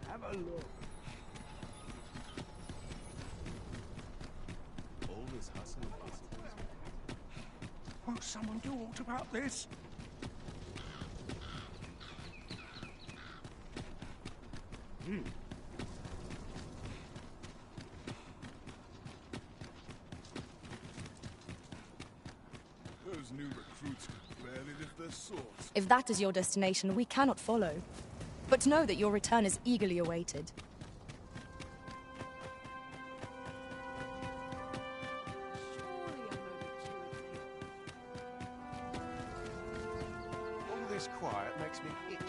have a look. All this hustle and bustle. Won't someone do aught about this? Those new recruits could barely lift their swords. If that is your destination, we cannot follow. But know that your return is eagerly awaited. All this quiet makes me itch.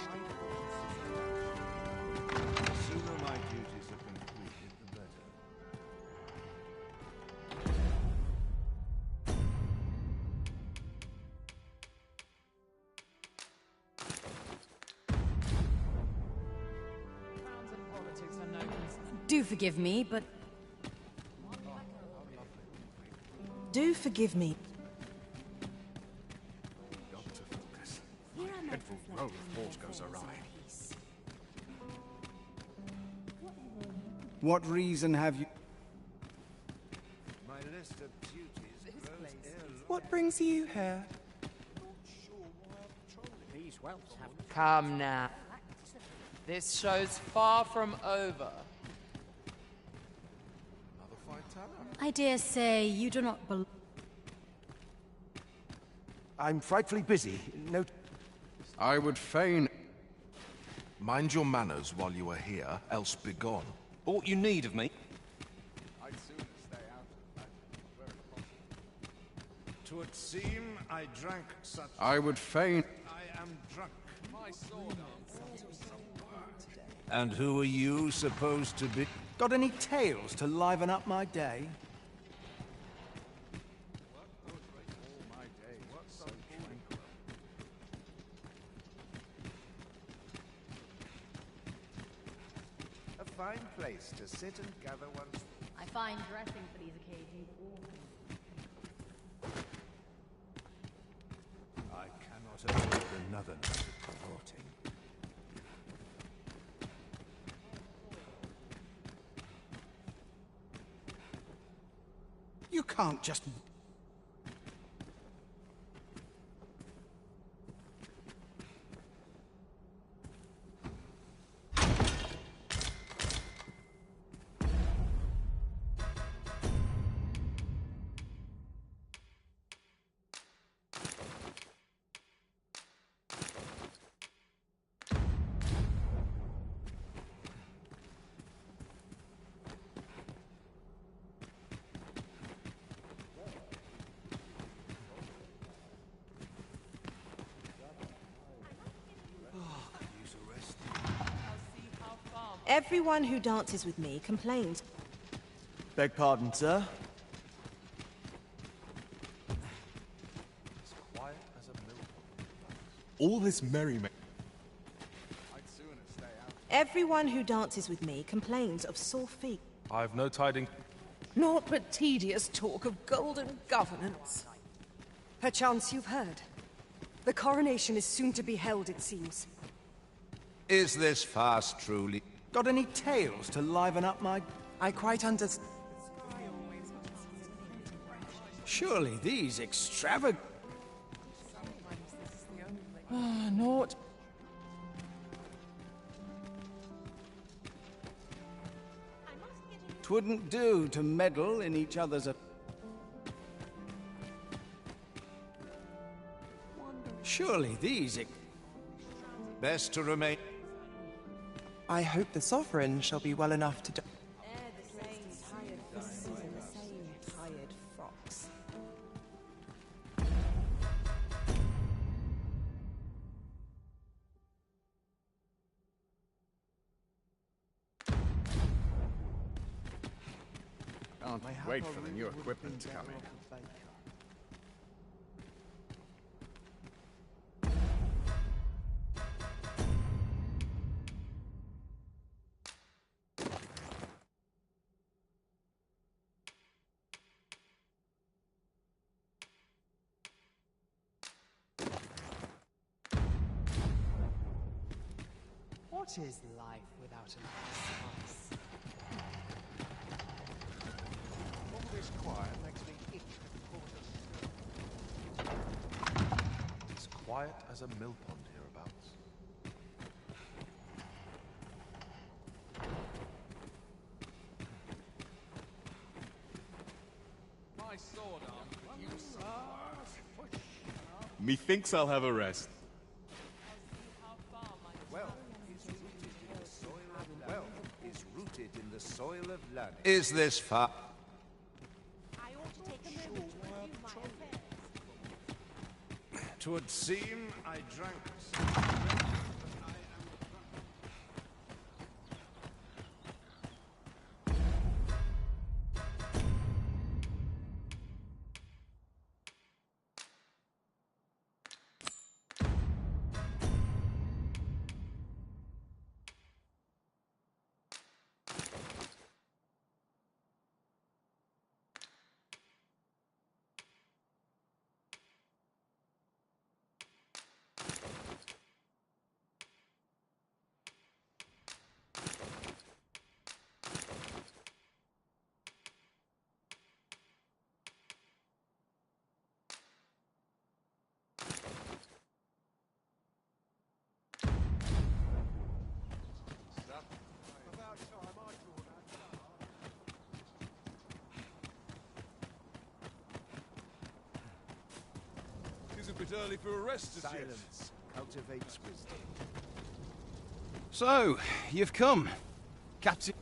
The sooner my duties are completed, the better. Do forgive me, but... Do forgive me. Got to focus. My dreadful roll of force goes awry. What reason have you... My list of duties grows ill. What brings you here? These whelps have... Come now. This show's far from over. Another fight tower? I dare say you do not believe... I'm frightfully busy. No... I would fain... Mind your manners while you are here, else begone. Aught you need of me? I'd sooner stay out of that. Twould seem I drank such... I would fain... I am drunk. My sword And who are you supposed to be? Got any tales to liven up my day? A fine place to sit and gather one's... I find dressing for these occasions awful. I cannot avoid another night of cavorting. You can't just... Everyone who dances with me complains. Beg pardon, sir? As quiet as a mill. All this merriment... I'd sooner stay out. Everyone who dances with me complains of sore feet. I've no tidings... Naught but tedious talk of golden governance. Perchance you've heard. The coronation is soon to be held, it seems. Is this fast truly? Got any tales to liven up my... I quite understand. Surely these extravagant... Naught. Twouldn't do to meddle in each other's... Surely these... Best to remain. I hope the sovereign shall be well enough to... They're the same tired faces and the same tired frocks. Can't wait for the new equipment to come in. What is life without an spice? All this quiet makes me itch to cause As quiet as a mill pond hereabouts. my sword arm could use some work. Methinks I'll have a rest. Is rooted in the soil of land. Is this far? I ought to take a moment to review my affairs. 'Twould seem I drank a bit early for a rest as yet. Silence cultivates wisdom. So, you've come. Captain.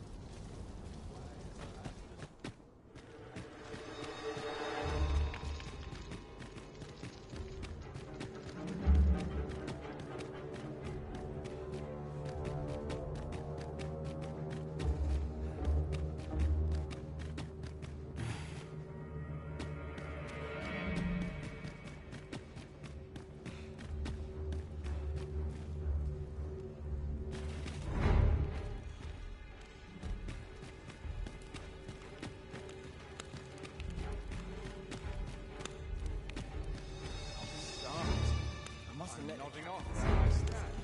Nodding off where I stand.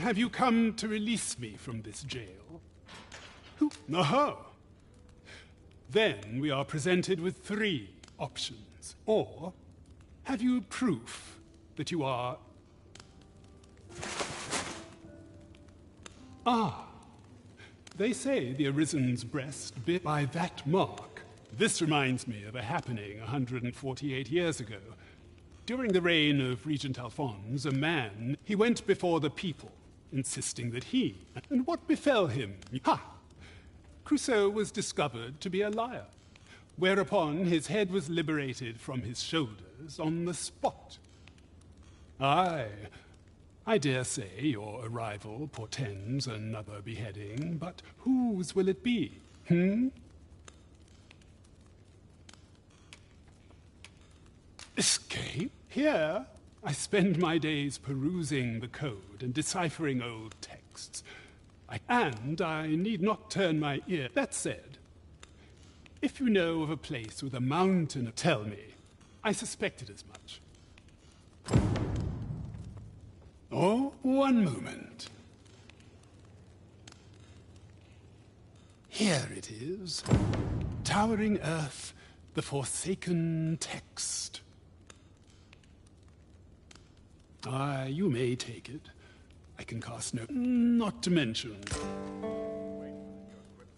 Have you come to release me from this jail? Aha! Then we are presented with 3 options. Or, have you proof that you are... Ah! They say the Arisen's breast bit by that mark. This reminds me of a happening 148 years ago. During the reign of Regent Alphonse, a man, he went before the people, insisting that he... And what befell him? Ha! Crusoe was discovered to be a liar, whereupon his head was liberated from his shoulders on the spot. Aye, I dare say your arrival portends another beheading, but whose will it be, Escape? Here, I spend my days perusing the code and deciphering old texts. And I need not turn my ear. That said, if you know of a place with a mountain, tell me. I suspected as much. Oh, one moment. Here it is. Towering Earth, the Forsaken Text. Aye, you may take it. I can cast no... Not to mention...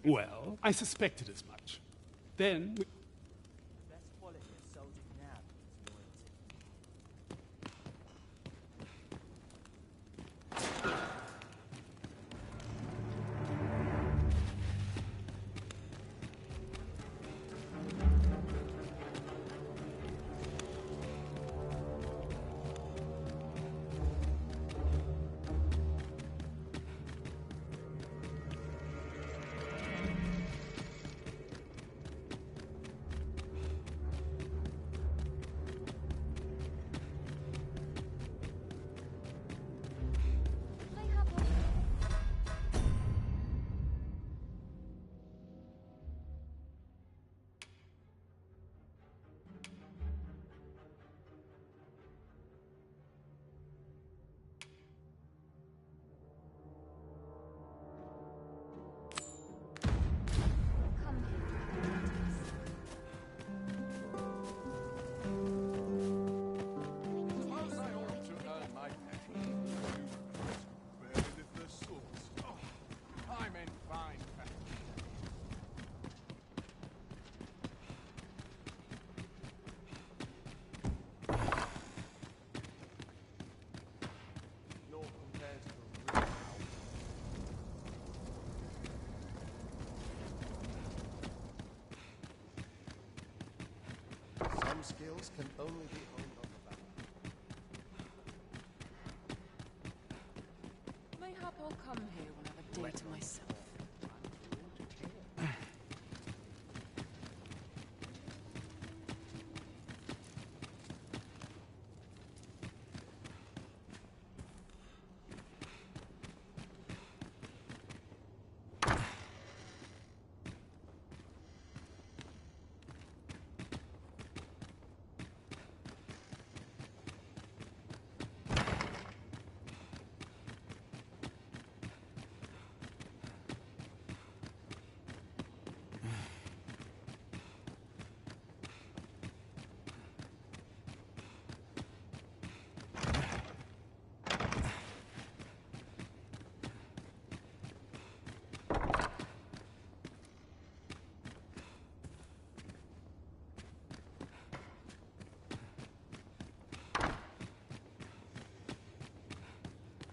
Well, I suspected as much. Then... Best quality of soldier now is loyalty. skills can only be honed on the battle. Mayhap I'll come here when I have a day to myself.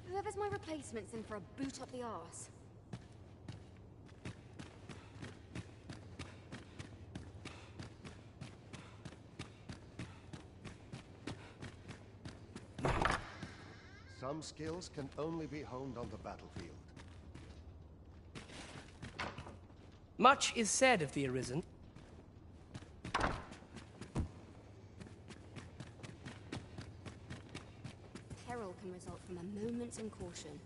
Whoever's my replacement's in for a boot up the arse. Some skills can only be honed on the battlefield. Much is said of the Arisen. Peril can result from a moment's incaution.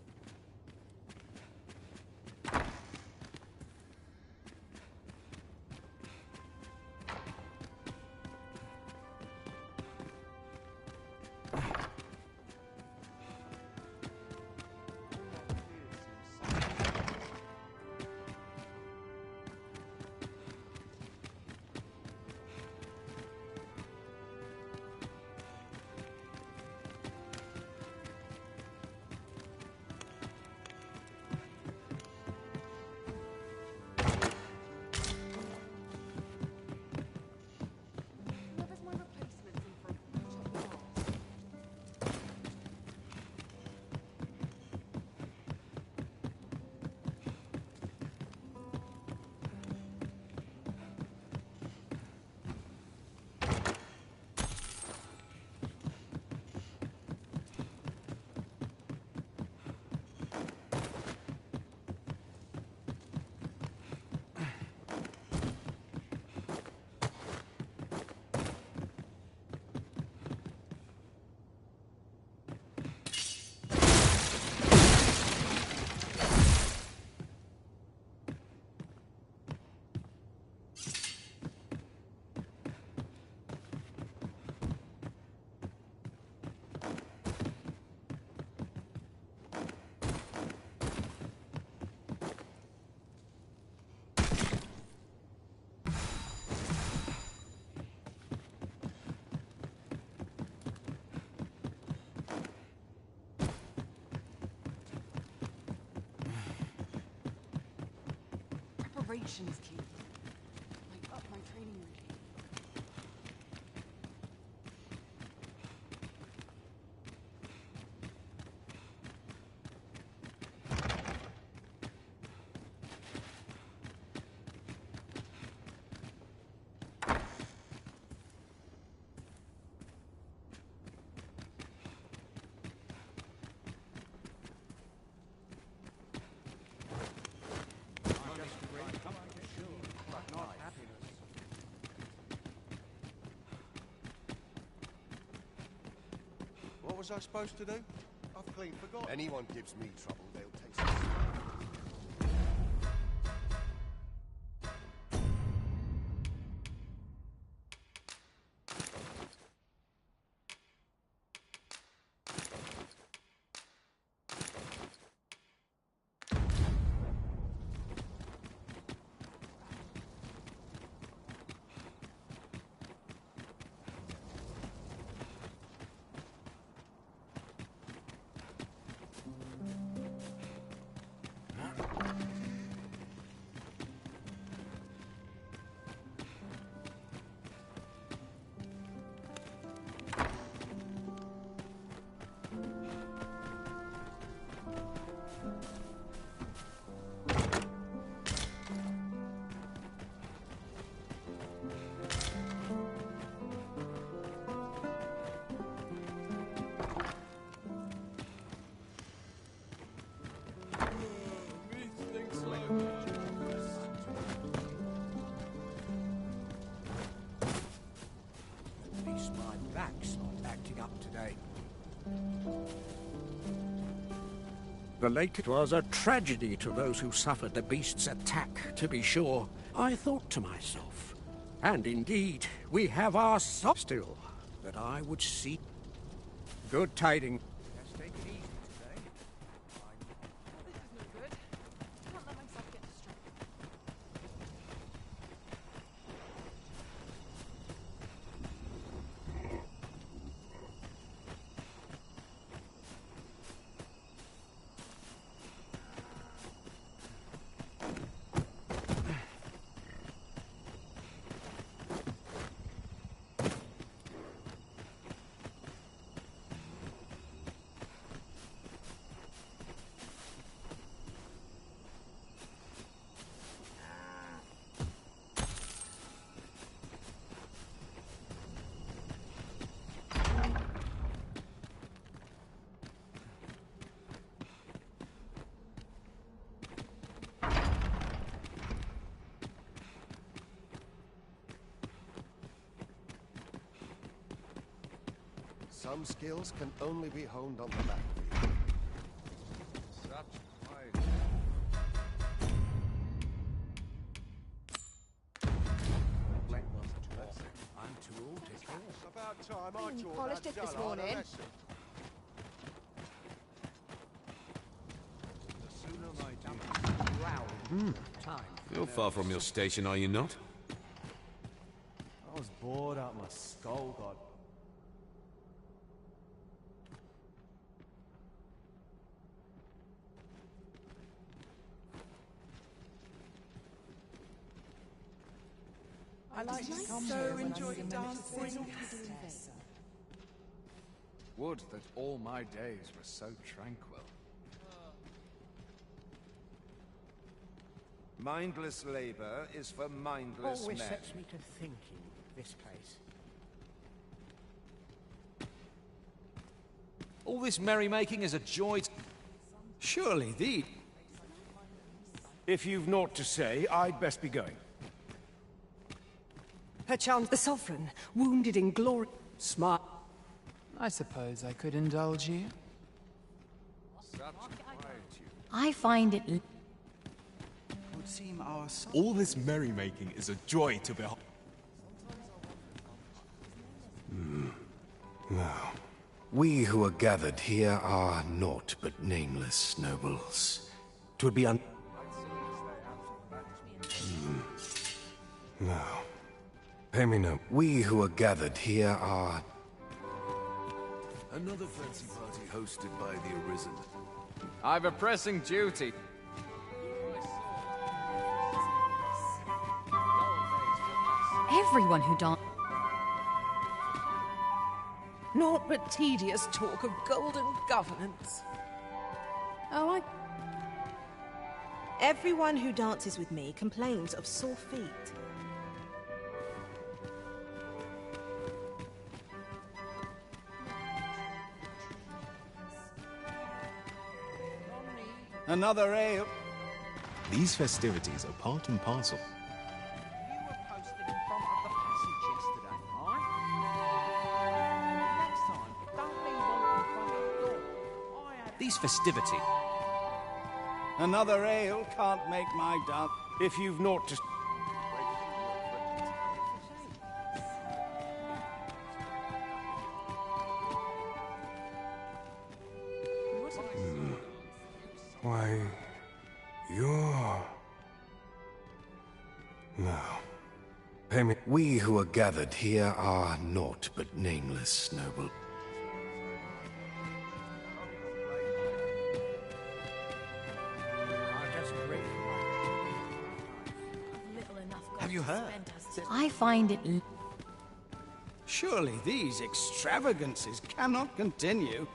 Preparation is key. Like up my training routine. What was I supposed to do? I've clean forgotten. Anyone gives me trouble, they'll taste it. The lake was a tragedy to those who suffered the beast's attack, to be sure. I thought to myself, and indeed, we have our still, that I would see. Good tidings. Let's take it easy today. This is no good. Can't let myself get distracted. Some skills can only be honed on the battlefield. Such pride. I'm too old to care. It's about time I You taught polished that it this dullard a morning. lesson. The sooner my duty. Time. You're far from your station, are you not? I was bored out my skull, God. I like to come so here when enjoy I'm dancing. Would that all my days were so tranquil. Mindless labor is for mindless Always men. sets me to thinking, this place. All this merrymaking is a joy. Surely thee. If you've naught to say, I'd best be going. Perchance the Sovereign, wounded in glory. Smart. I suppose I could indulge you. Such quietude. I find it... Would seem our son. All this merrymaking is a joy to behold. Now, we who are gathered here are naught but nameless nobles. 'Twould be Now, pay me no. We who are gathered here are... Another fancy party hosted by the Arisen. I've a pressing duty. Everyone who dances... Naught but tedious talk of golden governance. Oh, Everyone who dances with me complains of sore feet. Another ale. These festivities are part and parcel. You were posted in front of the passage yesterday, right? Next time, don't leave one in front of the door. I had... These festivities. Another ale can't make my dance. If you've naught to... Why, you're... Now, pay me. We who are gathered here are naught but nameless noble. Have you heard? I find it... Surely these extravagances cannot continue.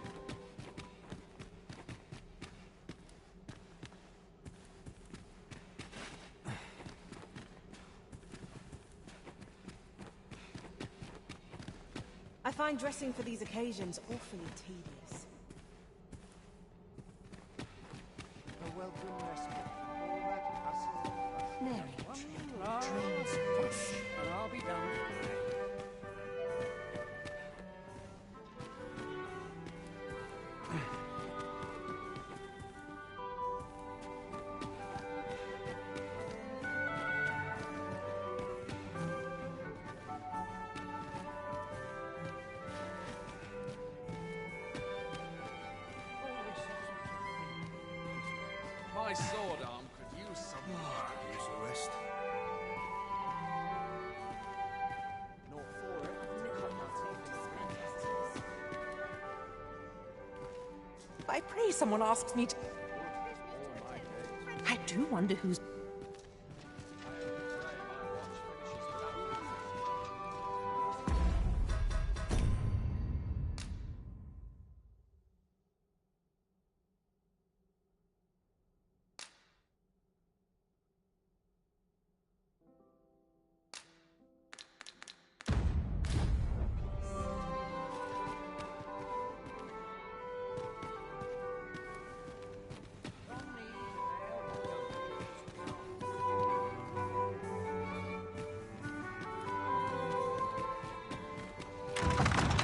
I find dressing for these occasions awfully tedious. A welcome respite from all that hustle. Mary, dreams push, and I'll be done. My sword arm could use some Use a rest. Not for it. I pray someone asks me to... I do wonder who's...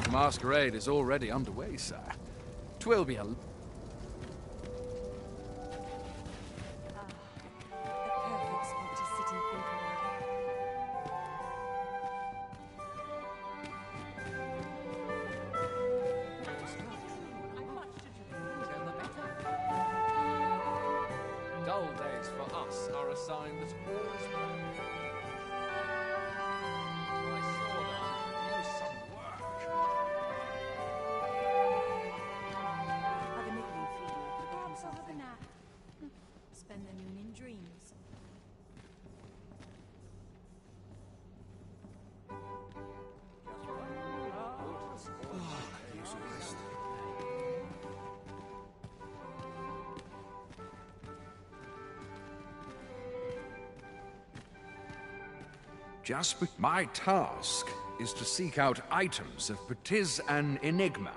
The masquerade is already underway, sir. 'Twill be a... perfect spot to sit and think Dull days for us are a sign that all is well. My sword arm could use some work. How they make you feel like perhaps I'll have a nap. Spend the noon in dreams. Use a rest. My task is to seek out items of but 'tis an enigma.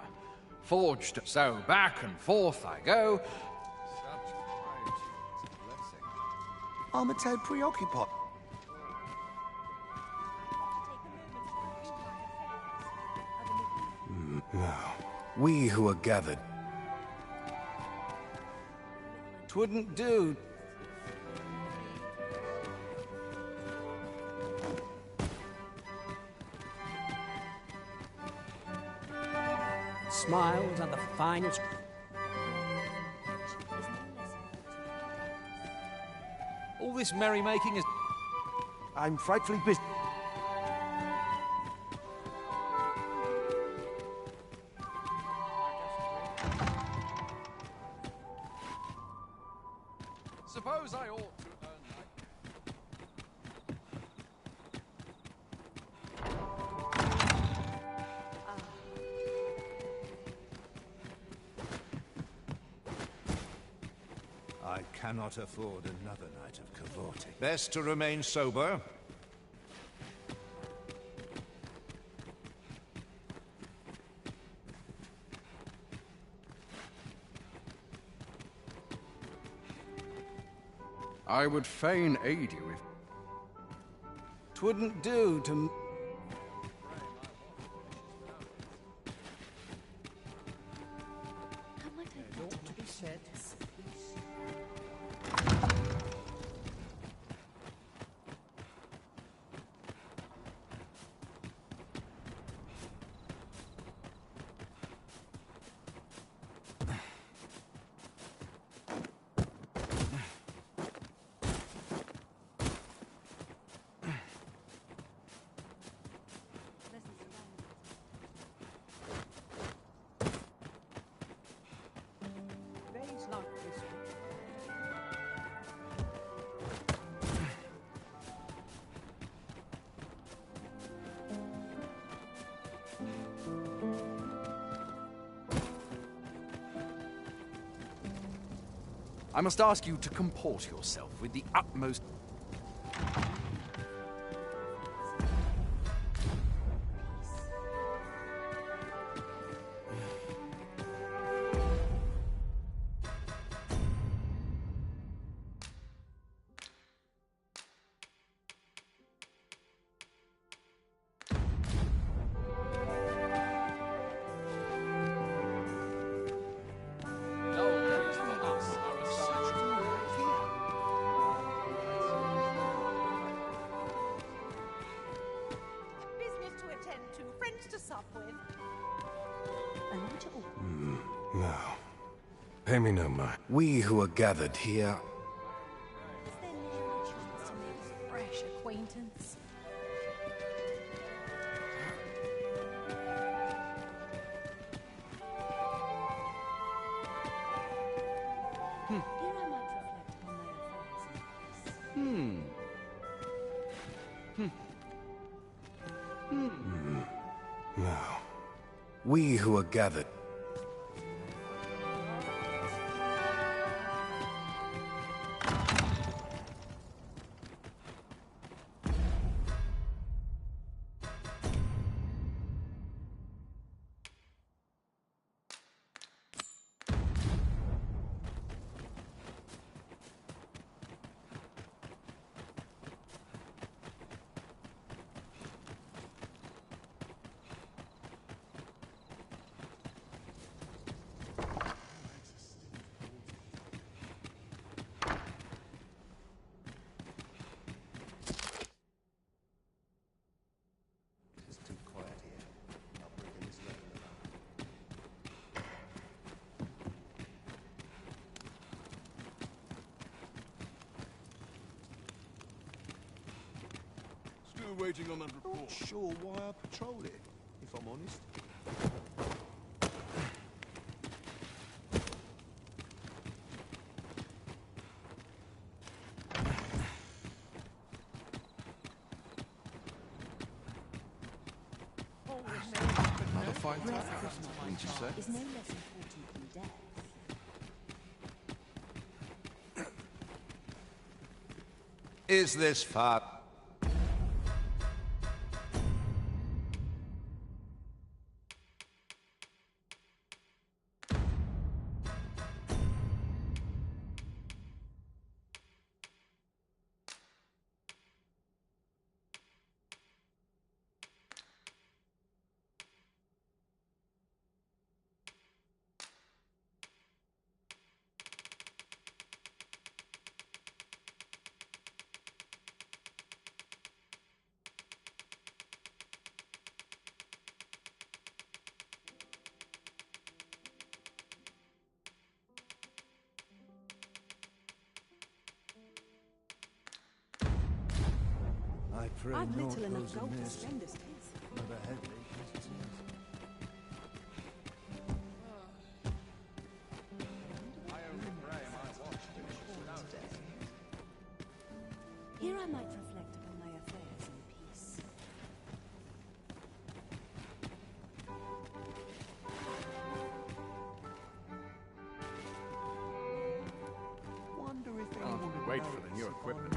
Forged, so back and forth I go. Such quietude is a blessing. I'm a tad preoccupied. Now, we who are gathered... Twouldn't do. Smiles are the finest. All this merrymaking is... I'm frightfully busy. Suppose I ought to earn my... I cannot afford another night of cavorting. Best to remain sober. I would fain aid you if... Twouldn't do to... Ought to be said. Days like this I must ask you to comport yourself with the utmost... Business to attend to, friends to sup with. Now, pay me no mind. We who are gathered here fresh acquaintance. Now, we who are gathered. Still waiting on that report. Not sure why I patrol it, if I'm honest. Another fine time, wouldn't you say? Is no less important than death. Is this far? I've little enough gold to spend as tis. Here I might reflect upon my affairs in peace. Wonder if Can't anyone wait for the new equipment.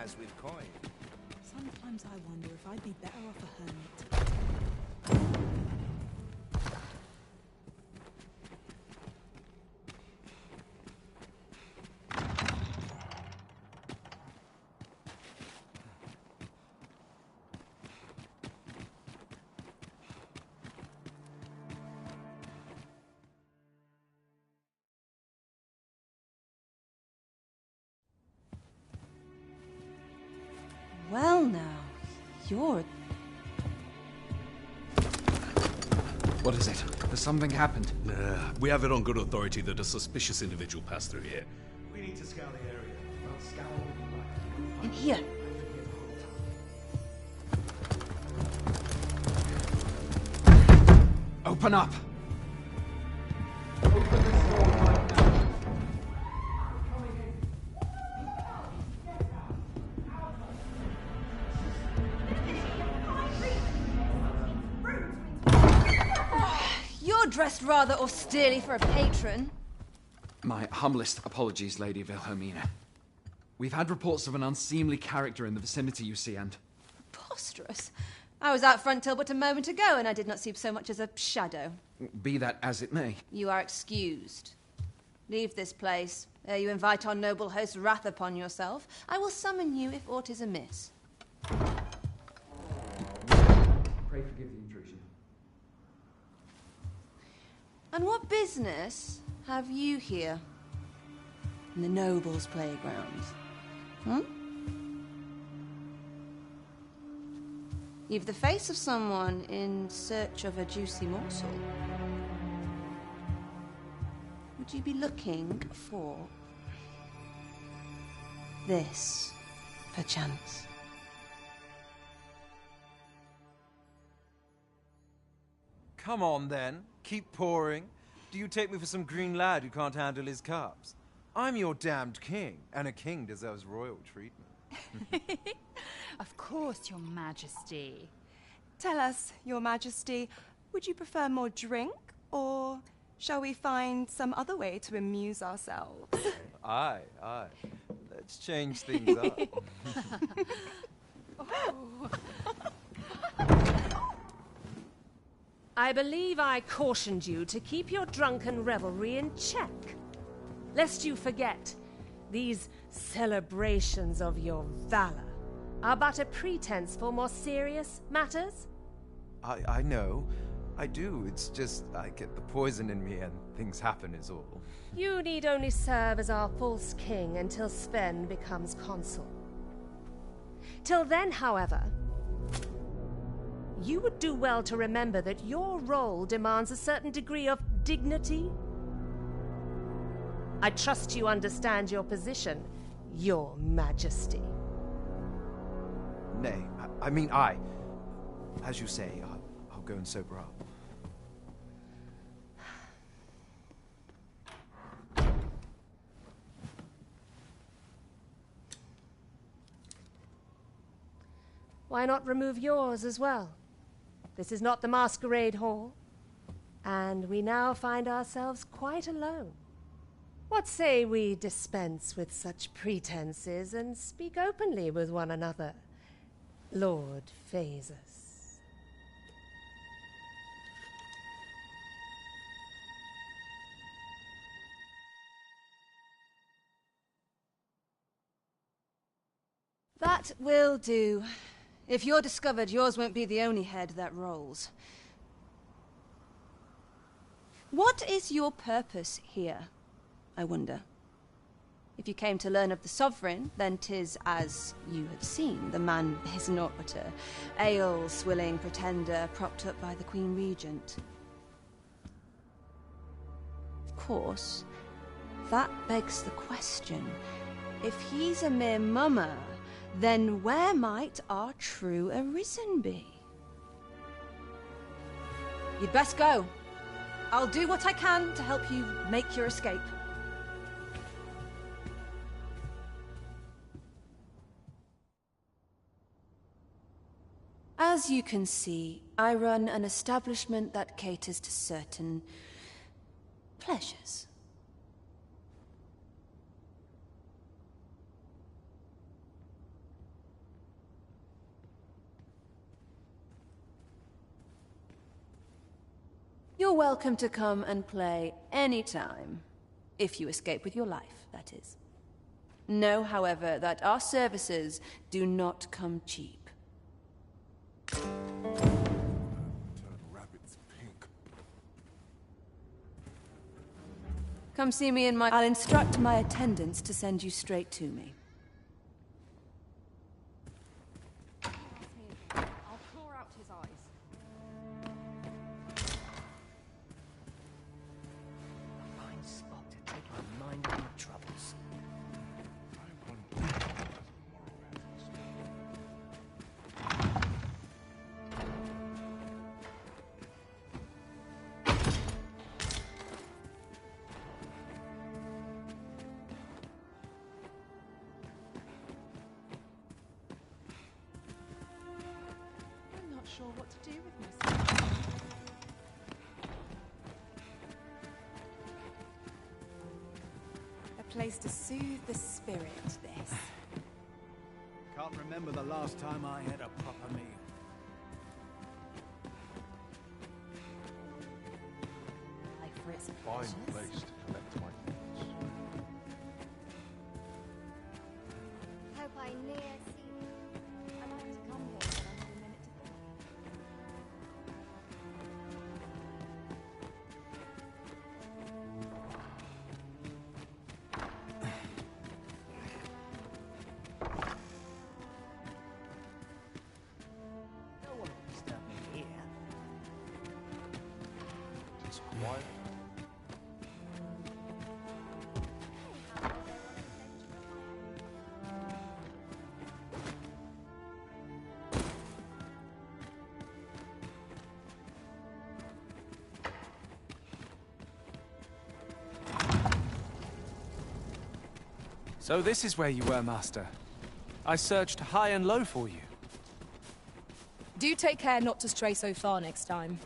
as with coin. Sometimes I wonder if I'd be better off a hermit. Well now, you're... What is it? Has something happened? We have it on good authority that a suspicious individual passed through here. We need to scour the area. I'll scour In here. Open up! You're dressed rather austerely for a patron. My humblest apologies, Lady Wilhelmina. We've had reports of an unseemly character in the vicinity, you see, and... Preposterous. I was out front till but a moment ago, and I did not see so much as a shadow. Be that as it may. You are excused. Leave this place, ere you invite our noble host's wrath upon yourself. I will summon you if aught is amiss. Pray forgive the intrusion. And what business have you here? In the nobles' playgrounds? Hmm? You've the face of someone in search of a juicy morsel. Would you be looking for this, perchance? Come on, then. Keep pouring. Do you take me for some green lad who can't handle his cups? I'm your damned king, and a king deserves royal treatment. Of course, Your Majesty. Tell us, Your Majesty, would you prefer more drink, or shall we find some other way to amuse ourselves? Aye. Let's change things up. I believe I cautioned you to keep your drunken revelry in check. Lest you forget, these celebrations of your valor are but a pretense for more serious matters. I know. I do. It's just I get the poison in me and things happen is all. You need only serve as our false king until Sven becomes consul. Till then, however, you would do well to remember that your role demands a certain degree of dignity. I trust you understand your position, Your Majesty. Nay, I mean I. As you say, I'll go and sober up. Why not remove yours as well? This is not the masquerade hall, and we now find ourselves quite alone. What say we dispense with such pretenses and speak openly with one another, Lord Phasus? That will do. If you're discovered, yours won't be the only head that rolls. What is your purpose here, I wonder? If you came to learn of the Sovereign, then 'tis as you have seen. The man is naught but a ale-swilling pretender propped up by the Queen Regent. Of course, that begs the question. If he's a mere mummer, then where might our true Arisen be? You'd best go. I'll do what I can to help you make your escape. As you can see, I run an establishment that caters to certain pleasures. You're welcome to come and play anytime. If you escape with your life, that is. Know, however, that our services do not come cheap. Turn rabbits pink. Come see me in my... I'll instruct my attendants to send you straight to me. I'll claw out his eyes. A fine spot to take my mind off my troubles. I'm not sure what to do with myself. A place to soothe the spirit, this. Can't remember the last time I had a proper meal. Life for its Fine pleasures. place to collect my things. Hope I near see you. I like to come here when I have a minute to think. No one will disturb me here. It's quiet. So this is where you were, Master. I searched high and low for you. Do take care not to stray so far next time.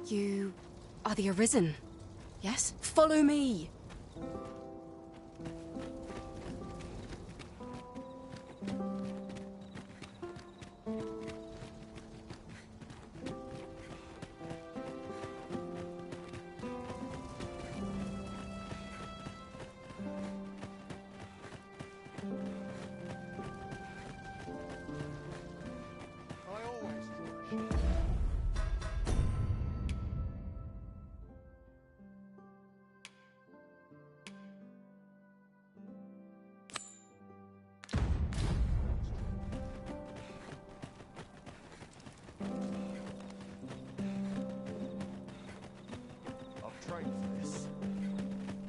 You are the Arisen, yes? Follow me!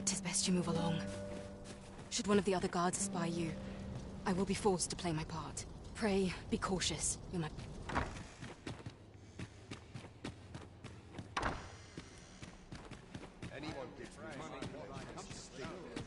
Tis best you move along. Should one of the other guards spy you, I will be forced to play my part. Pray, be cautious. You're my... Anyone gives me money, come steal it.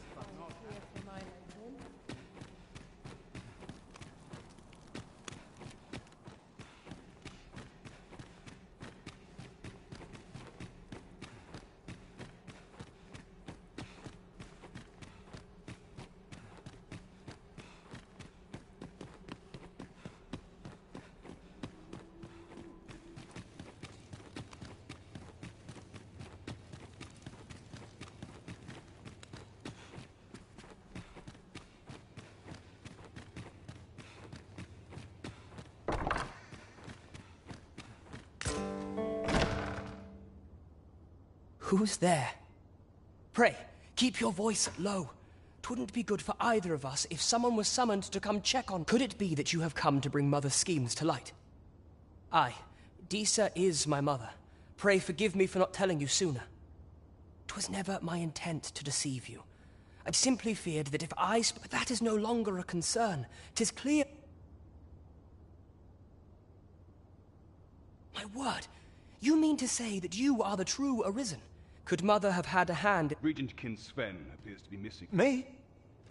Who's there? Pray, keep your voice low. 'Twouldn't be good for either of us if someone was summoned to come check on... Could it be that you have come to bring Mother's schemes to light? Aye, Disa is my mother. Pray forgive me for not telling you sooner. 'Twas never my intent to deceive you. I'd simply feared that if I... But that is no longer a concern. 'Tis clear... My word, you mean to say that you are the true Arisen? Could Mother have had a hand... Regent Kin Sven appears to be missing. Me?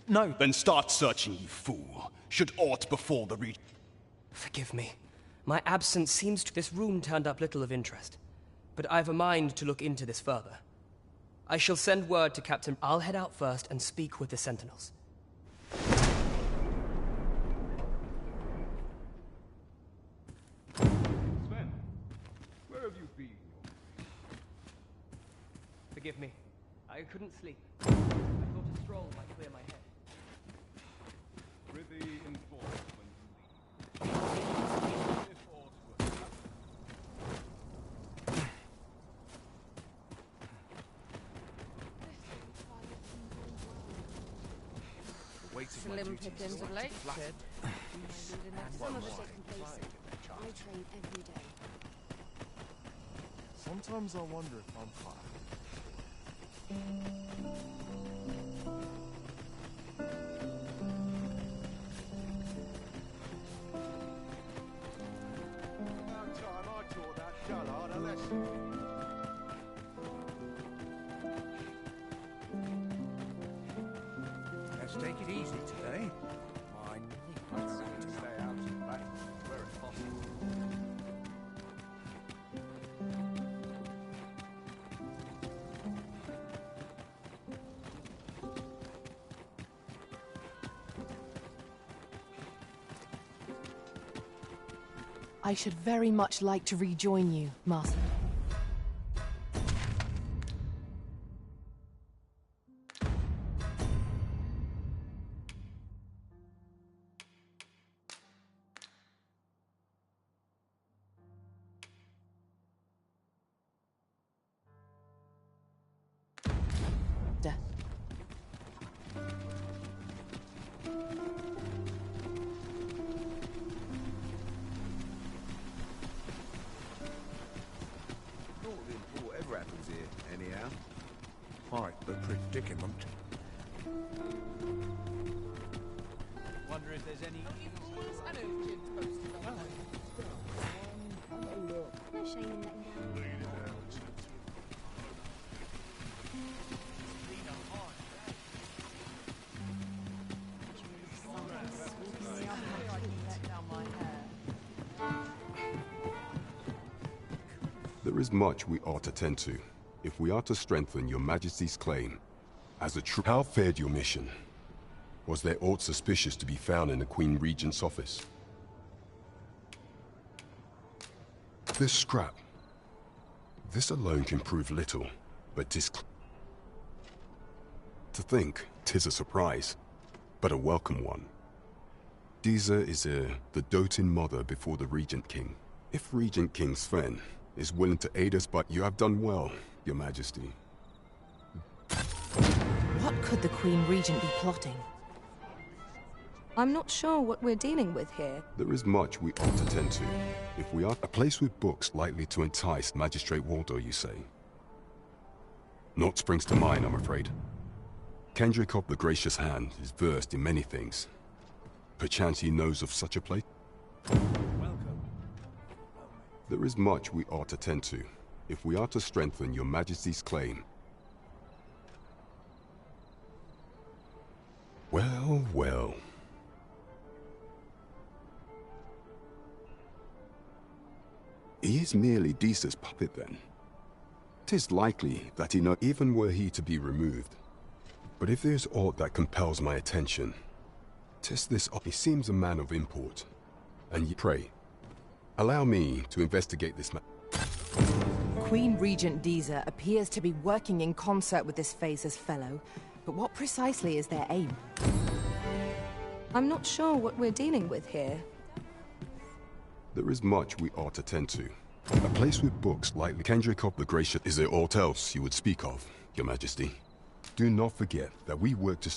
No. Then start searching, you fool. Should aught befall the Regent... Forgive me. My absence seems to... This room turned up little of interest. But I've a mind to look into this further. I shall send word to Captain... I'll head out first and speak with the Sentinels. Forgive me. I couldn't sleep. I thought a stroll might clear my head. Prithee informed when you leave. If aught were Slim pickings of late, Sid. Some of us are complacent. I train every day. Sometimes I wonder if I'm fine. About time I taught that dullard a lesson. Let's take it easy today. I'd sooner stay out and back where it's possible. I should very much like to rejoin you, Master. Whatever happens here, anyhow. Quite the predicament. Wonder if there's any eagles and urchins posted on No shame in letting down. There is much we ought to tend to, if we are to strengthen your Majesty's claim. As a true, how fared your mission? Was there aught suspicious to be found in the Queen Regent's office? This scrap. This alone can prove little, but 'tis to think 'tis a surprise, but a welcome one. Disa is the doting mother before the Regent King. If Regent King Sven is willing to aid us, but you have done well, Your Majesty. What could the Queen Regent be plotting? I'm not sure what we're dealing with here. There is much we ought to tend to. If we are a place with books likely to entice Magistrate Waldo, you say? Naught springs to mind, I'm afraid. Kendrick of the Gracious Hand is versed in many things. Perchance he knows of such a place? There is much we ought to tend to, if we are to strengthen your Majesty's claim. Well, well. He is merely Disa's puppet, then. 'Tis likely that he knows, even were he to be removed. But if there's aught that compels my attention, 'tis this. He seems a man of import, and pray, allow me to investigate this Queen Regent Disa appears to be working in concert with this Phaser's fellow, but what precisely is their aim? I'm not sure what we're dealing with here. There is much we ought to tend to. A place with books like Kendrick of the Gracious. Is there aught else you would speak of, Your Majesty? Do not forget that we work to...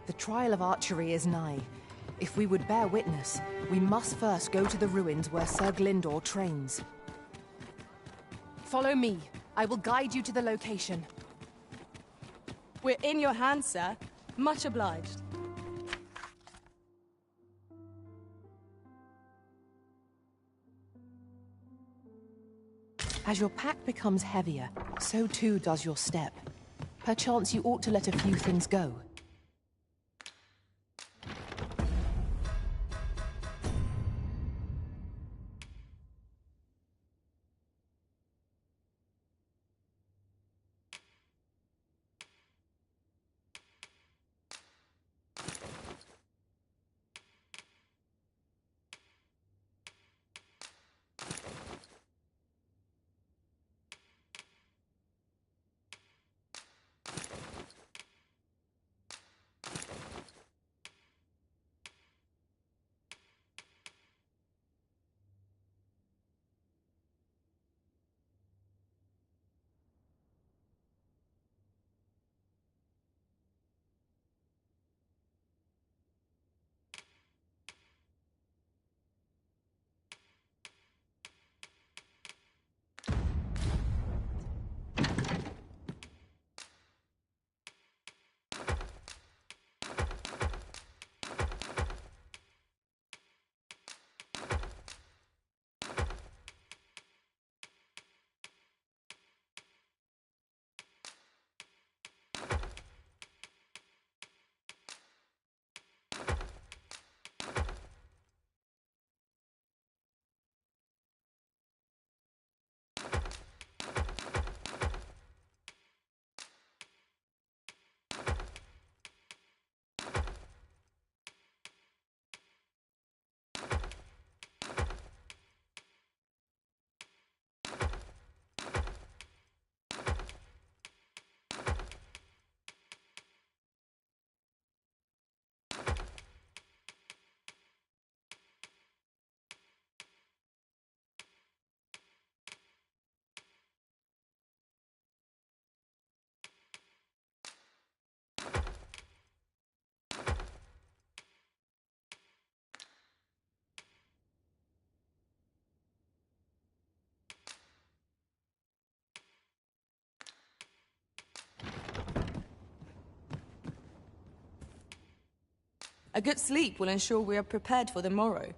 The trial of archery is nigh. If we would bear witness, we must first go to the ruins where Sir Glindor trains. Follow me. I will guide you to the location. We're in your hands, sir. Much obliged. As your pack becomes heavier, so too does your step. Perchance you ought to let a few things go. A good sleep will ensure we are prepared for the morrow.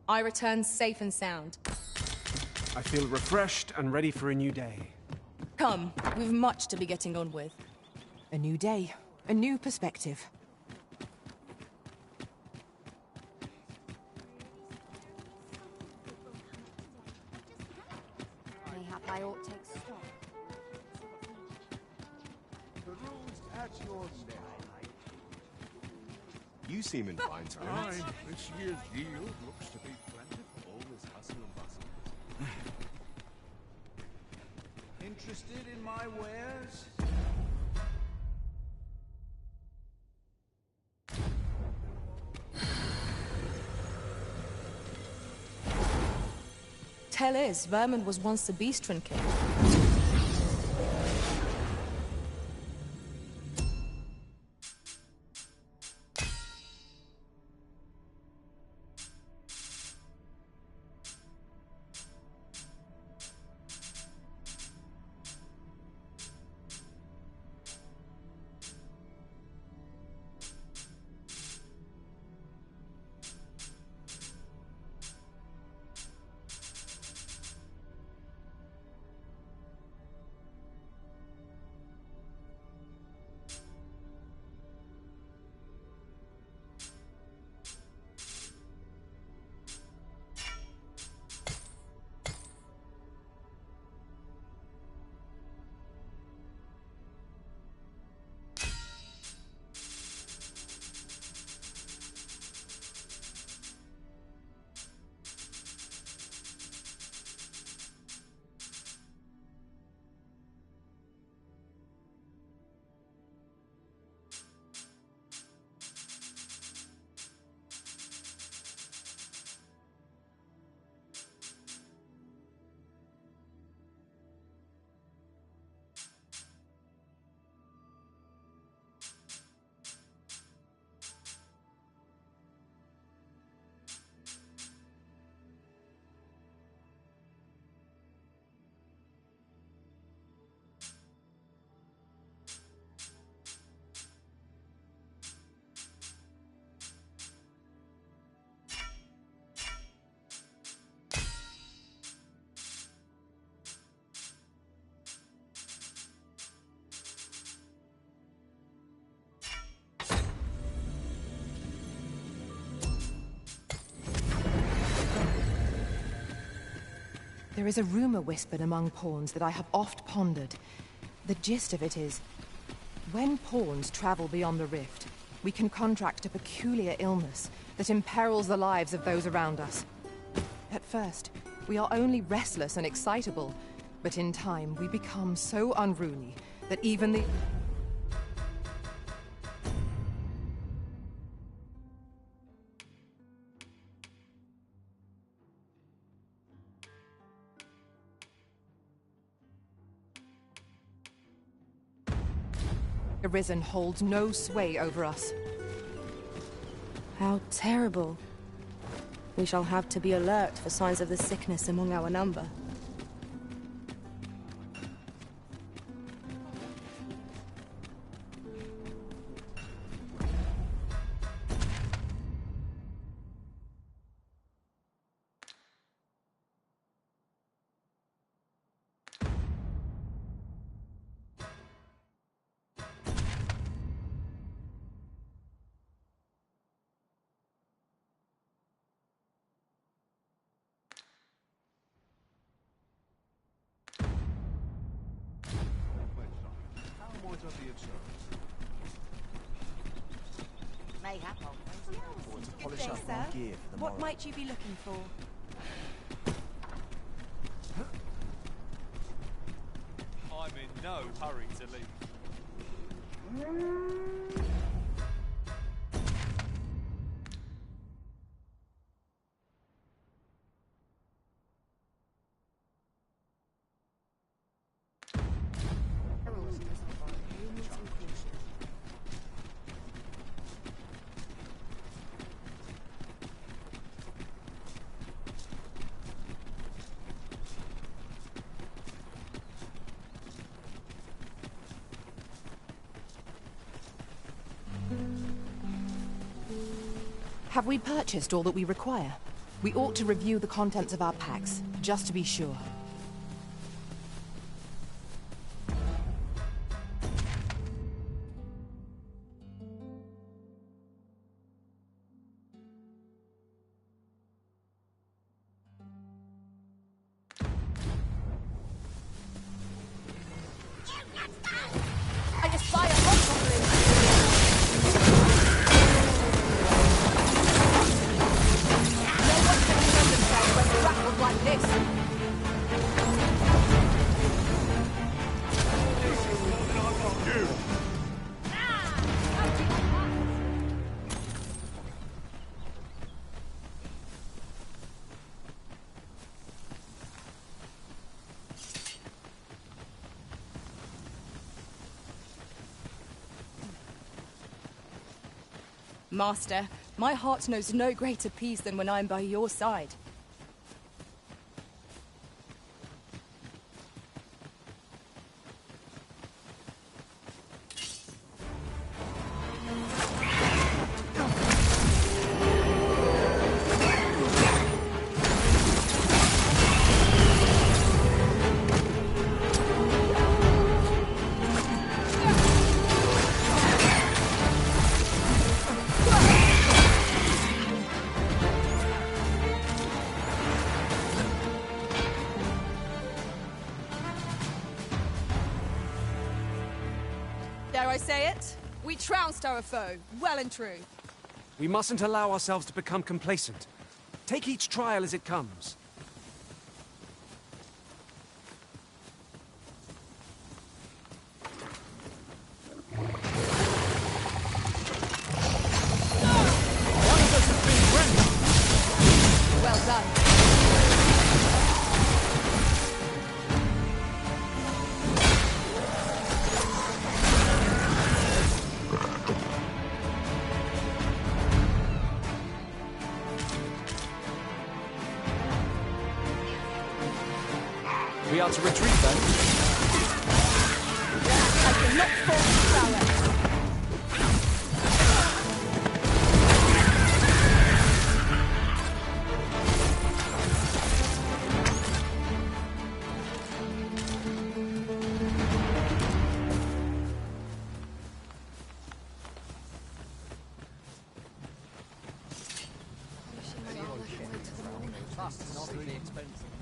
I return safe and sound. I feel refreshed and ready for a new day. Come, we've much to be getting on with. A new day, a new perspective. Mayhap I ought take stock. The rules at your neck. You seem in fine spirits. Fine. This year's yield looks to be plentiful. All this hustle and bustle. Interested in my wares? Tell is, Vermin was once the Beastren king. There is a rumor whispered among pawns that I have oft pondered. The gist of it is, when pawns travel beyond the rift, we can contract a peculiar illness that imperils the lives of those around us. At first, we are only restless and excitable, but in time we become so unruly that even the... Arisen holds no sway over us. How terrible. We shall have to be alert for signs of the sickness among our number. Good day, sir. What might you be looking for? I'm in no hurry to leave. Have we purchased all that we require? We ought to review the contents of our packs, just to be sure. I aspire constantly. Like this. Master, my heart knows no greater peace than when I am by your side. Dare I say it? We trounced our foe, well and true. We mustn't allow ourselves to become complacent. Take each trial as it comes. Well done. We are to retreat then. I cannot fall flower. Not really expensive.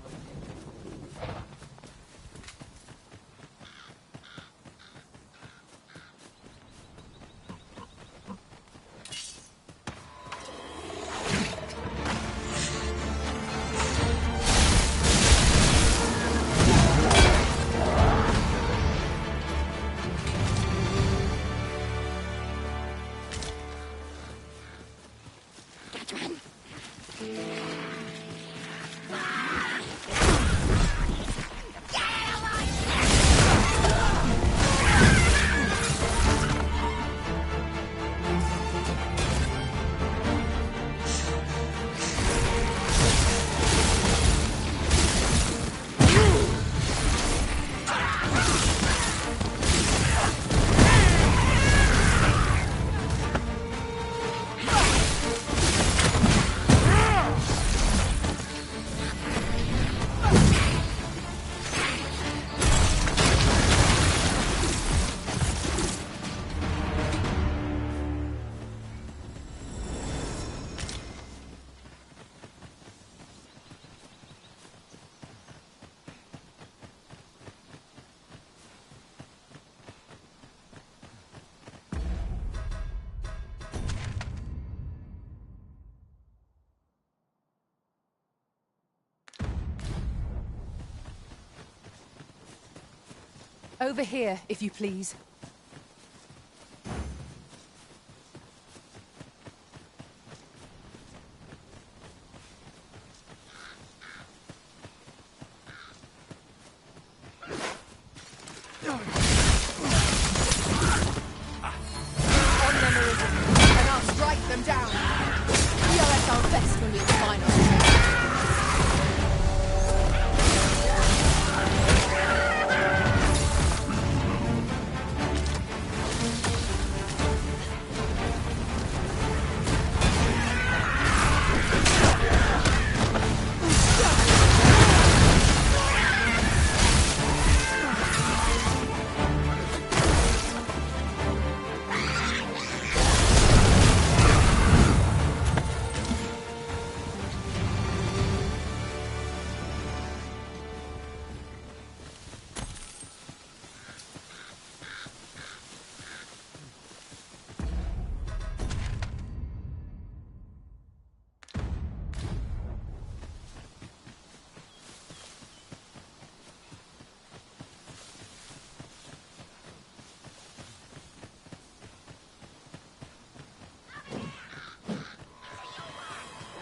Over here, if you please.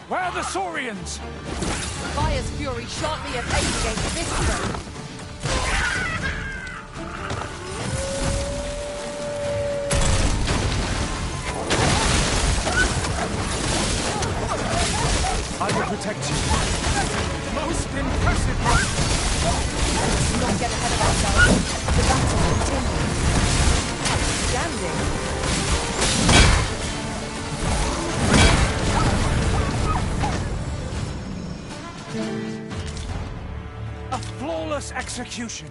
Where are the Saurians? Fire's fury shan't be evaded against this foe. I will protect you. Most impressive. Let's not get ahead of ourselves. The battle continues. Standing. A flawless execution.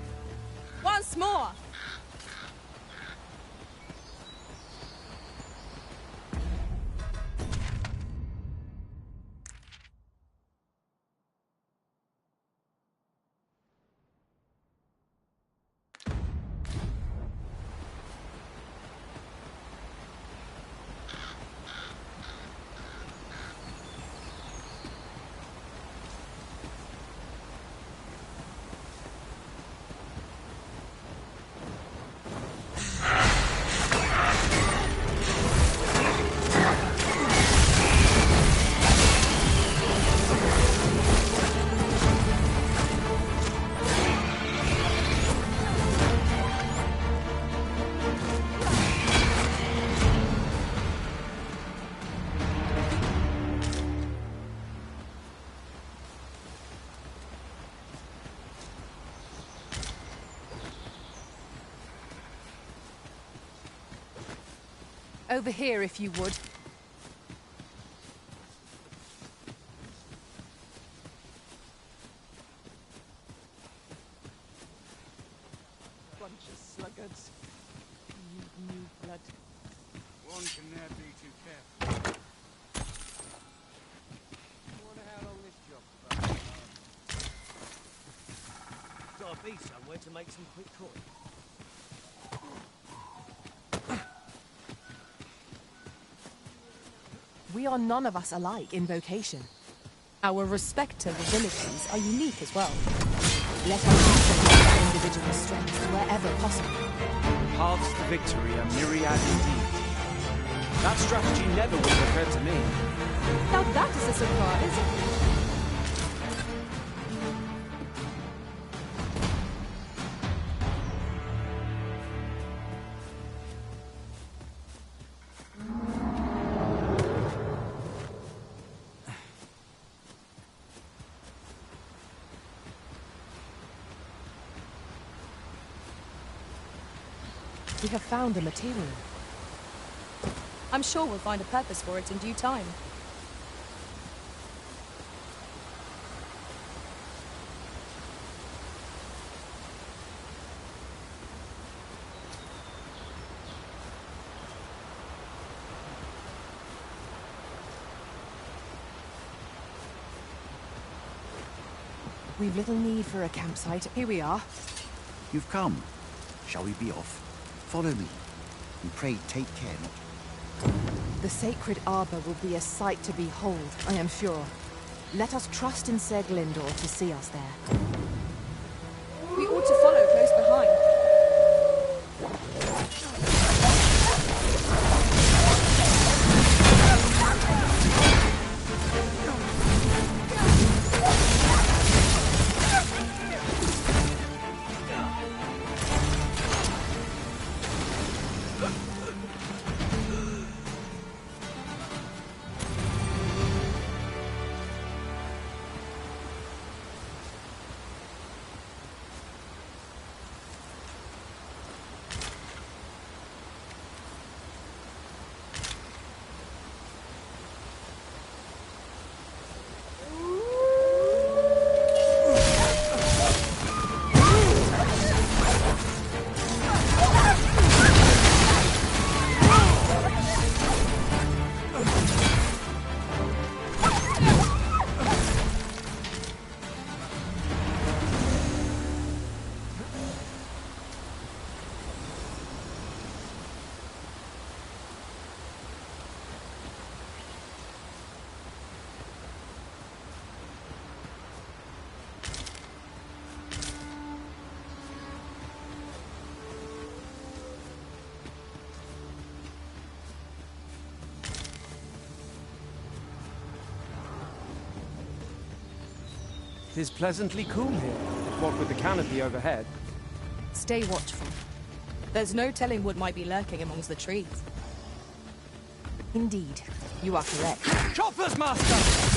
Once more. Over here, if you would. Bunch of sluggards. New blood. One can never be too careful. Wonder how long this job's about. Gotta be somewhere to make some quick coin. We are none of us alike in vocation. Our respective abilities are unique as well. Let us utilize our individual strengths wherever possible. Paths to victory are myriad indeed. That strategy never would have occurred to me. Now that is a surprise. We have found the material. I'm sure we'll find a purpose for it in due time. We've little need for a campsite. Here we are. You've come. Shall we be off? Follow me. And pray take care not. The sacred arbor will be a sight to behold, I am sure. Let us trust in Ser Glindor to see us there. We ought to follow close behind. 'Tis pleasantly cool here, what with the canopy overhead. Stay watchful. There's no telling what might be lurking amongst the trees. Indeed, you are correct. Choppers, master!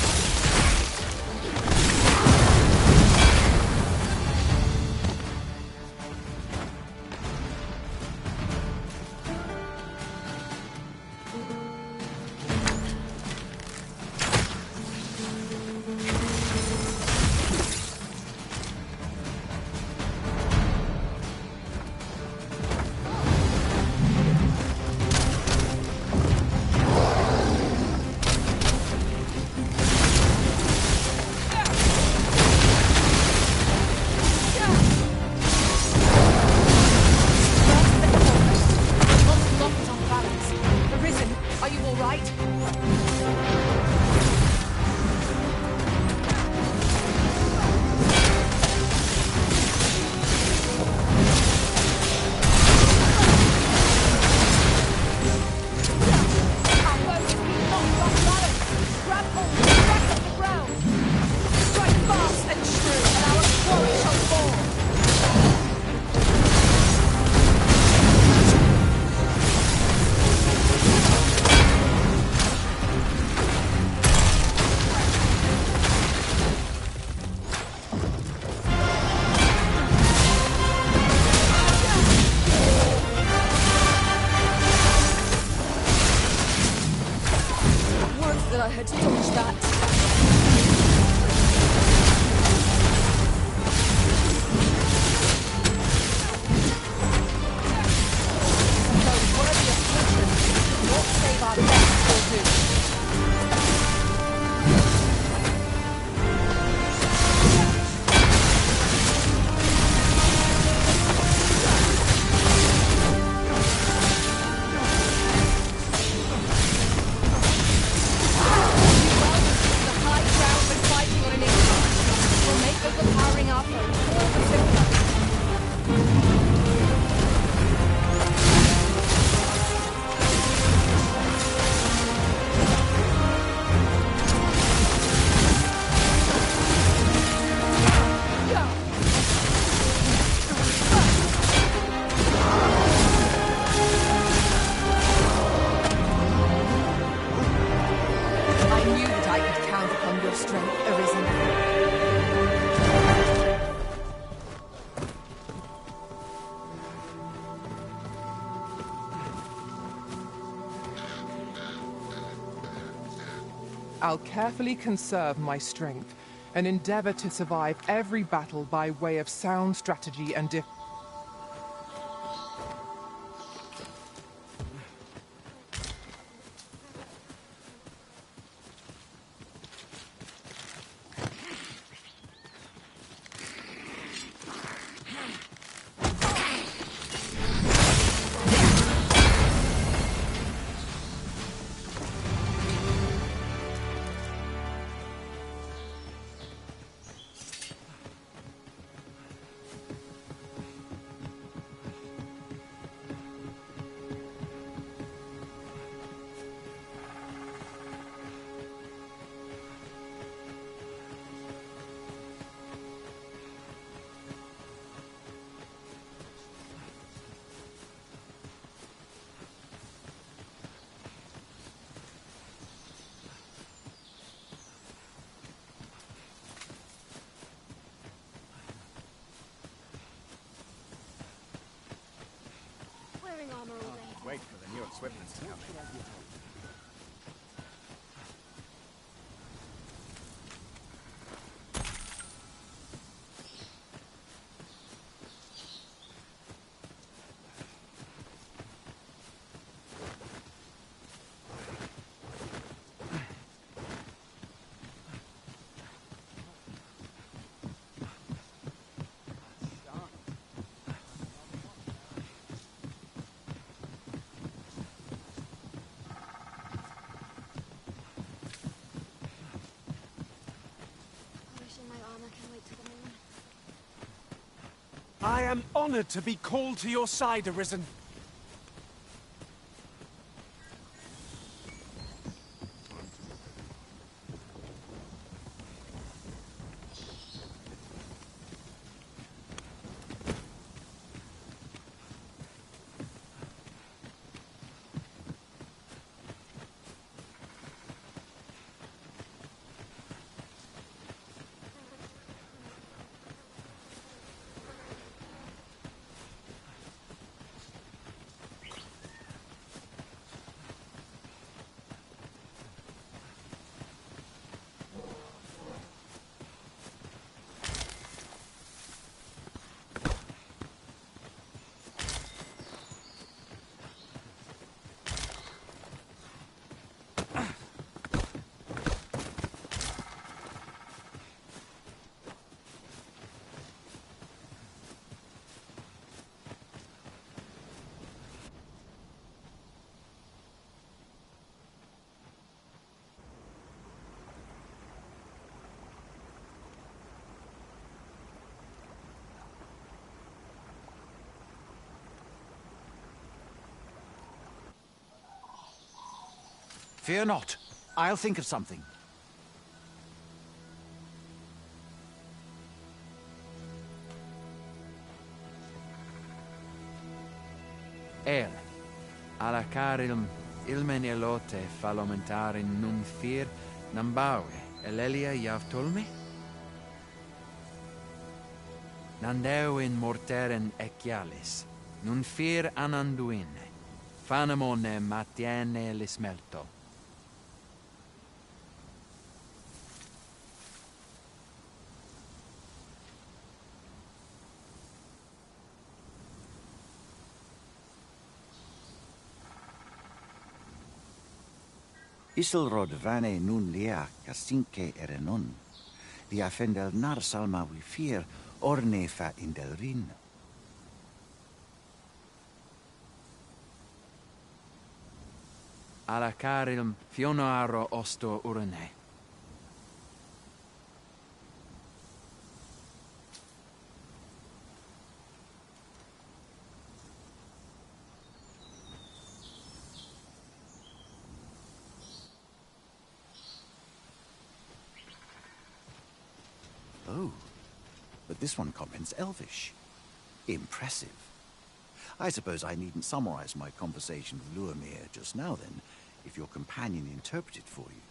I'll carefully conserve my strength and endeavor to survive every battle by way of sound strategy and Wait for the new equipment to come in. I am honored to be called to your side, Arisen. Fear not. I'll think of something. Alla carilm, ilmen elote falomentare nun fir, nambawe, elelia javtolme? Nandeu in morteren ecialis, nun fir ananduine, fanamone matiene lismelto. Isilrod vane nun lia casinque erenon. Via fendel nar salma vi fir orne fa indel rin. Alla carilm fionoaro osto urene. Oh, but this one comments Elvish. Impressive. I suppose I needn't summarize my conversation with Luamir just now, then, if your companion interpreted for you.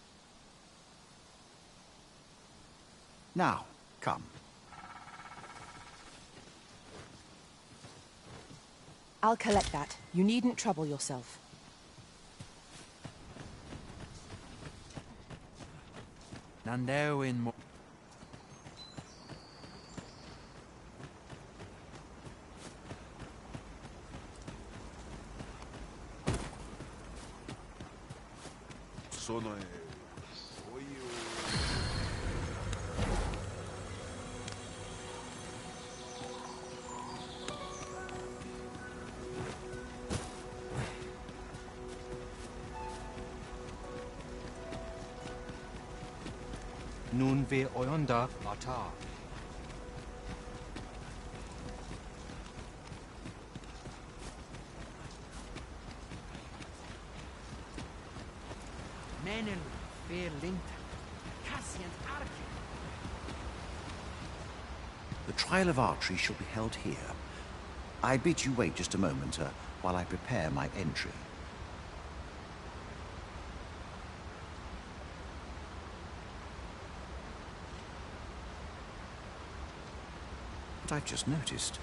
Now, come. I'll collect that. You needn't trouble yourself. Nandeu in mo... Sono Nun ve oyonda ata. Menel, fair linta, Cassian arche. The trial of archery shall be held here. I bid you wait just a moment while I prepare my entry. But I've just noticed.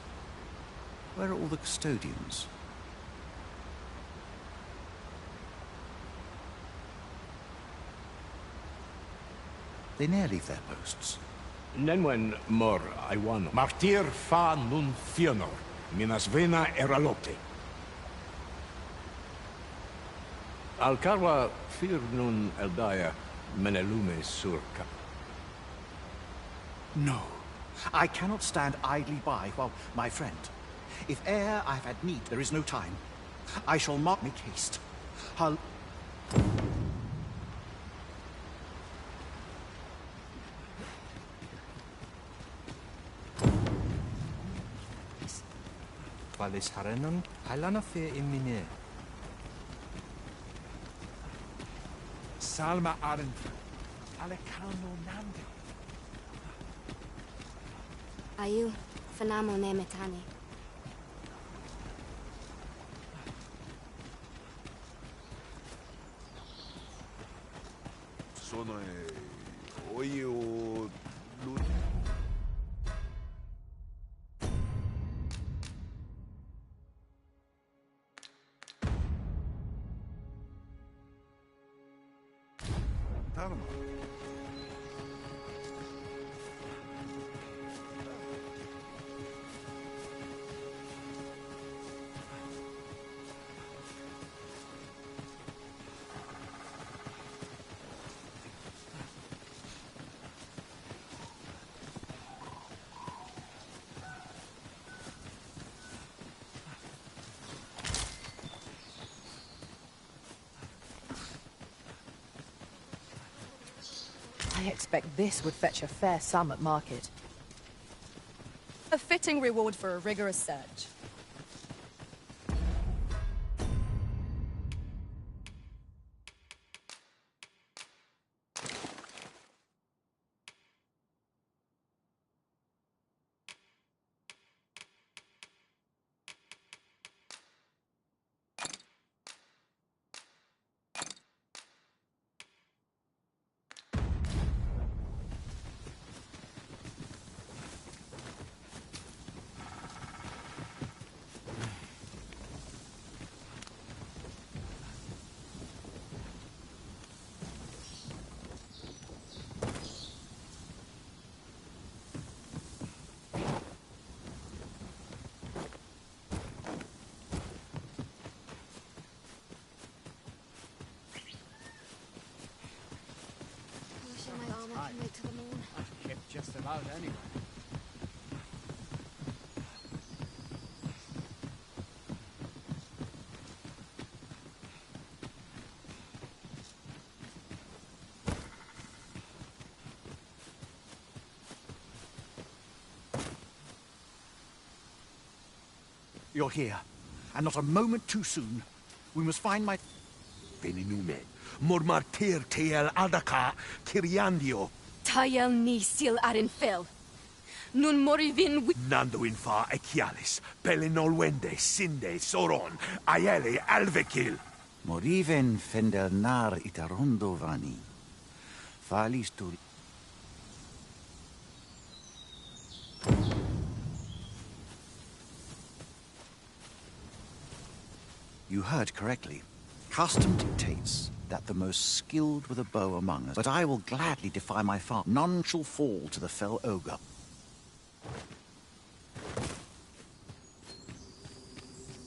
Where are all the custodians? They ne'er leave their posts. Nenwen mor aiwano. Martir fa nun fionor, minas vena eralote. Alcarwa fir nun eldaya menelume surca. No, I cannot stand idly by while, my friend, if e'er I've had need, there is no time. I shall not make haste. I'll... Valis harenon, hailana fe imine. Salma Arenfa, Alecano Nande. Ayu, fanamo ne metani. Sono oio Dogma. I expect this would fetch a fair sum at market. A fitting reward for a rigorous search. make to the moon. I kept just about anyway. You're here, and not a moment too soon. We must find my... Veninume, mormartir teel adaka, kiriandio. Tael ni sil arin fel. Nun morivin Nando infa ekialis, pelinolwende, sinde, soron, aiele alvekil. Moriven fender nar itarondo vani. Falis tu... You heard correctly. Custom dictates that the most skilled with a bow among us, but I will gladly defy my father. None shall fall to the fell ogre.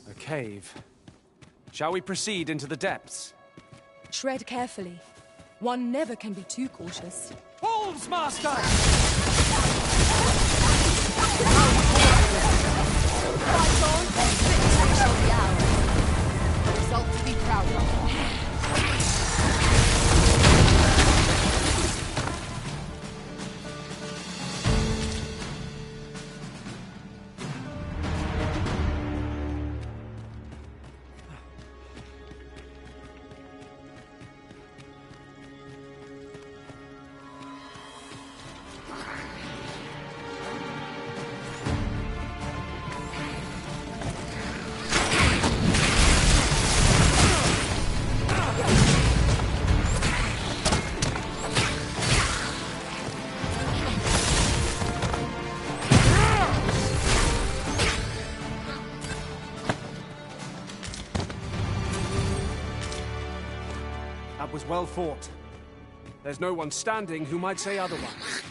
A cave. Shall we proceed into the depths? Tread carefully. One never can be too cautious. Wolves, Master! Fight on, victory shall be ours. A result to be proud of. That was well fought. There's no one standing who might say otherwise.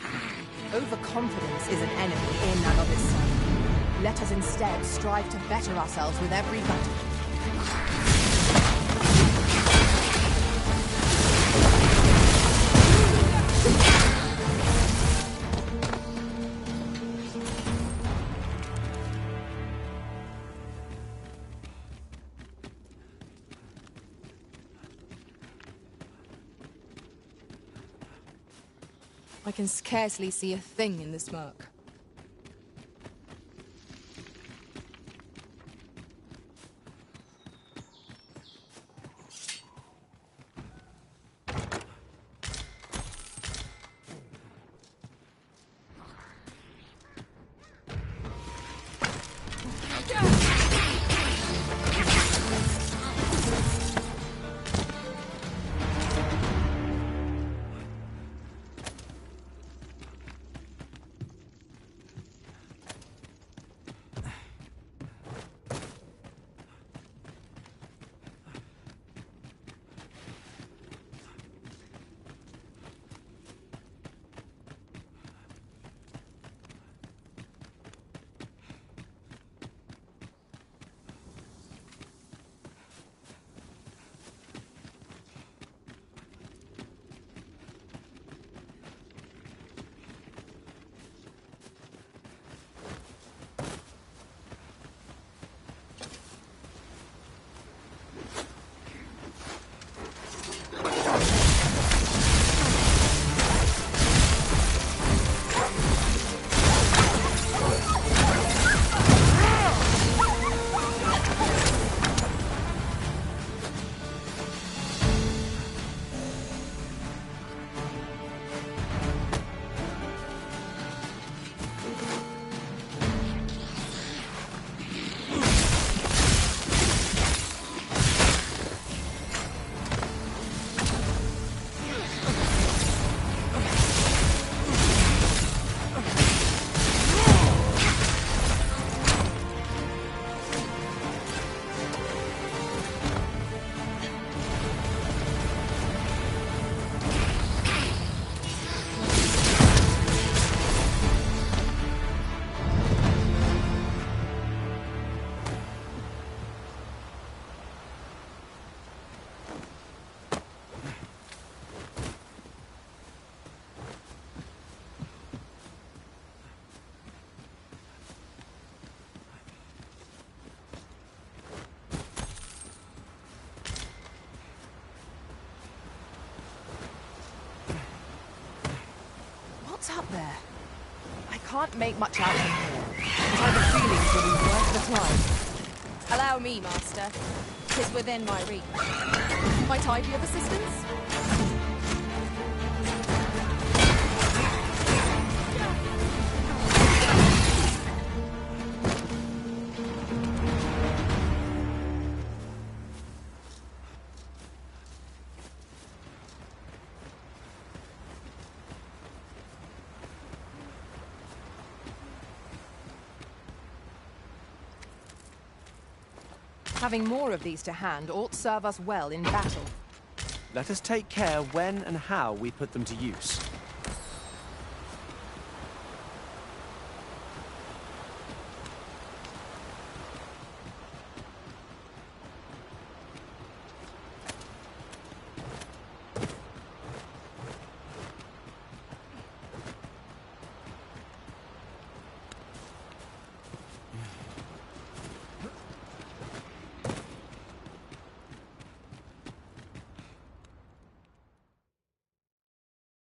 Overconfidence is an enemy in and of itself. Let us instead strive to better ourselves with every battle. I can scarcely see a thing in the smoke. can't make much out from here, but I've a feeling it will be worth the climb. Allow me, Master. 'Tis within my reach. Might I be of assistance? Having more of these to hand ought serve us well in battle. Let us take care when and how we put them to use.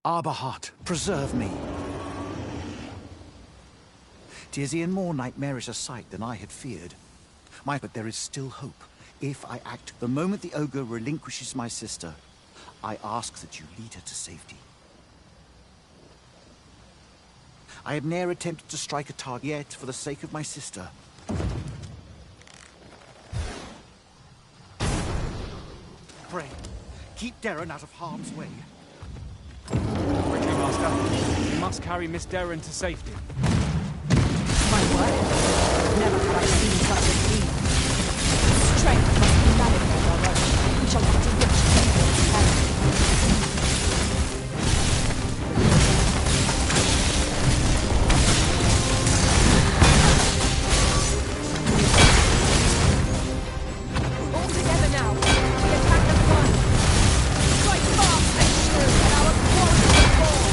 Arbahat, preserve me. 'Tis e'en more nightmarish a sight than I had feared. But there is still hope. If I act the moment the ogre relinquishes my sister, I ask that you lead her to safety. I have ne'er attempted to strike a target yet for the sake of my sister. Pray, keep Darren out of harm's way. Quickly, Master. We must carry Miss Darren to safety. My word, never have I seen such a deed. Strength must be managed as our own. We shall have to reach the all together now. We attack at once. Strike fast and true, and our quarry will fall.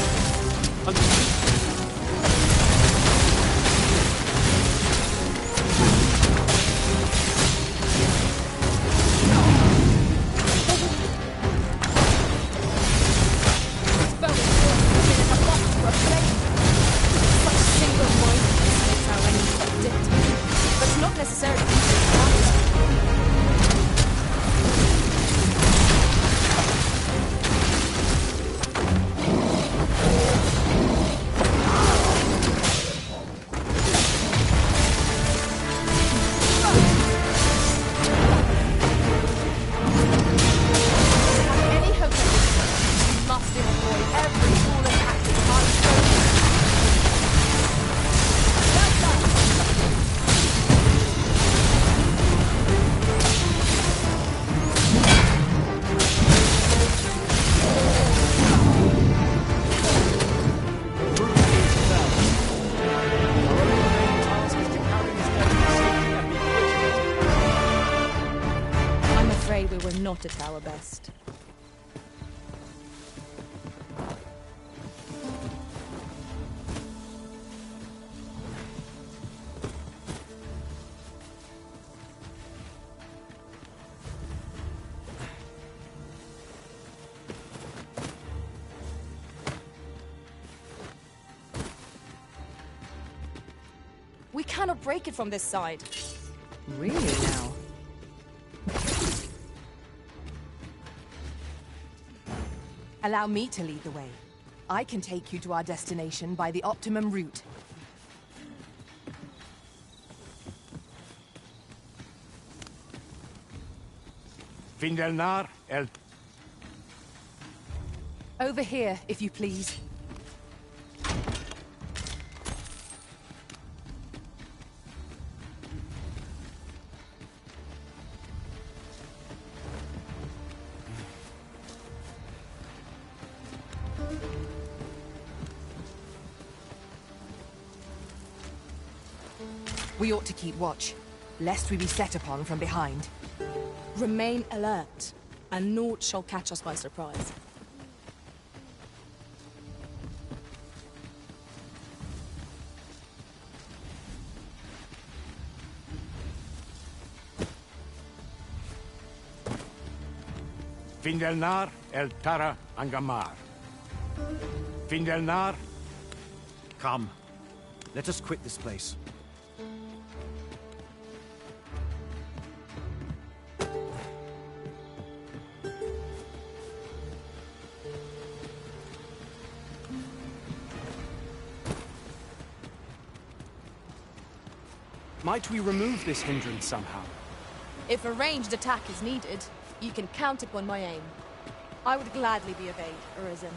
Not at our best. We cannot break it from this side. Really now? Allow me to lead the way. I can take you to our destination by the optimum route. Findelnar el... Over here, if you please. We ought to keep watch, lest we be set upon from behind. Remain alert, and naught shall catch us by surprise. Findelnar el Tara Angamar. Findelnar. Come. Let us quit this place. Might we remove this hindrance somehow? If a ranged attack is needed, you can count upon my aim. I would gladly be of aid, Arisen.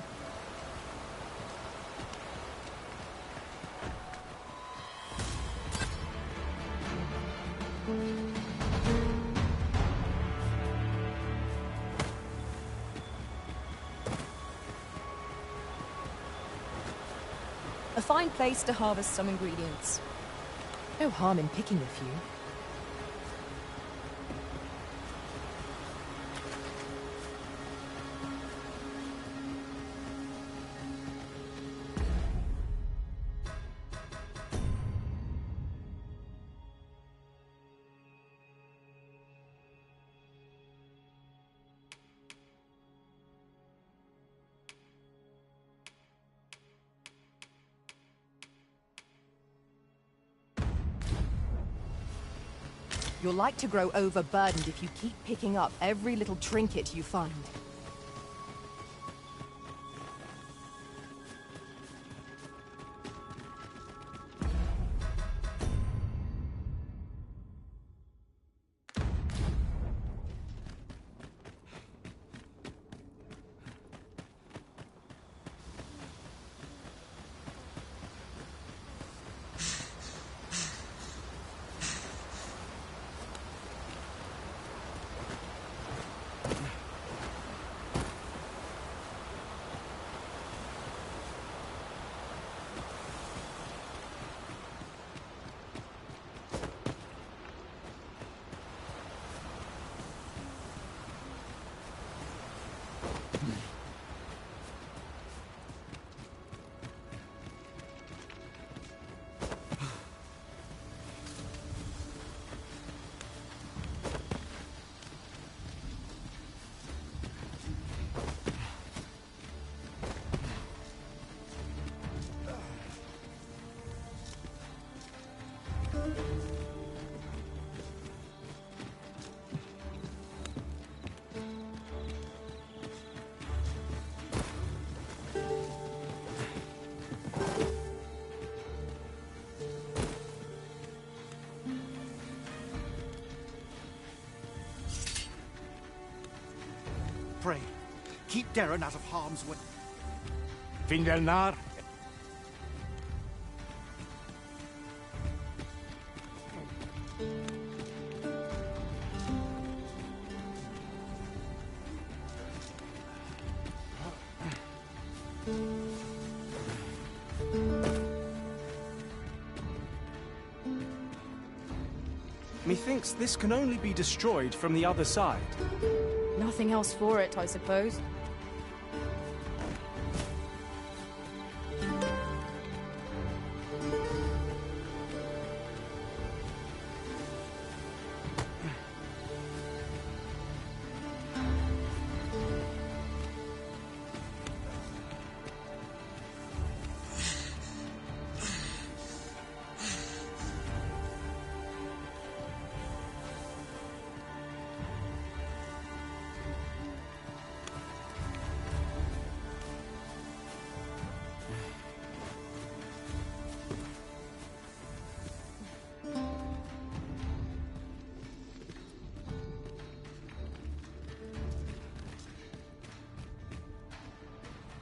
A fine place to harvest some ingredients. No harm in picking a few. You're like to grow overburdened if you keep picking up every little trinket you find. Pray, keep Darren out of harm's way. Findelnar. Methinks this can only be destroyed from the other side. Nothing else for it, I suppose.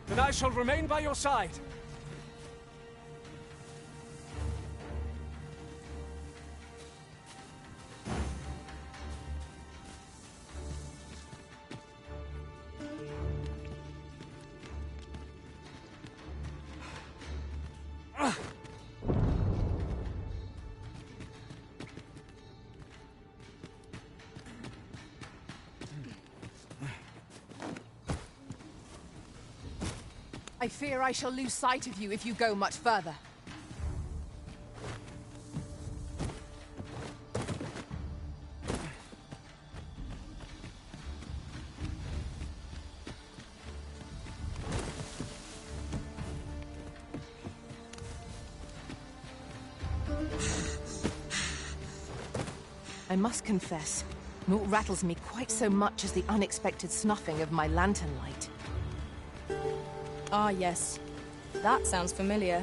Then I shall remain by your side. I fear I shall lose sight of you if you go much further. I must confess, naught rattles me quite so much as the unexpected snuffing of my lantern light. Ah, yes. That sounds familiar.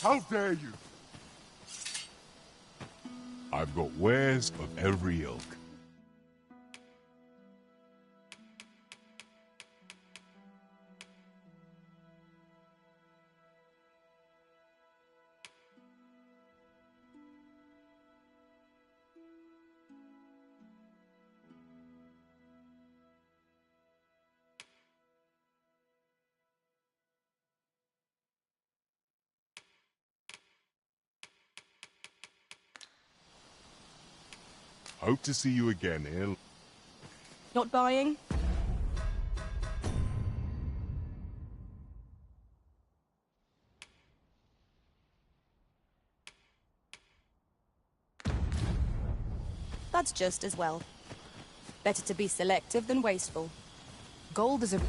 How dare you? I've got wares of every ilk. Hope to see you again, Il. Not buying? That's just as well. Better to be selective than wasteful. Gold is a...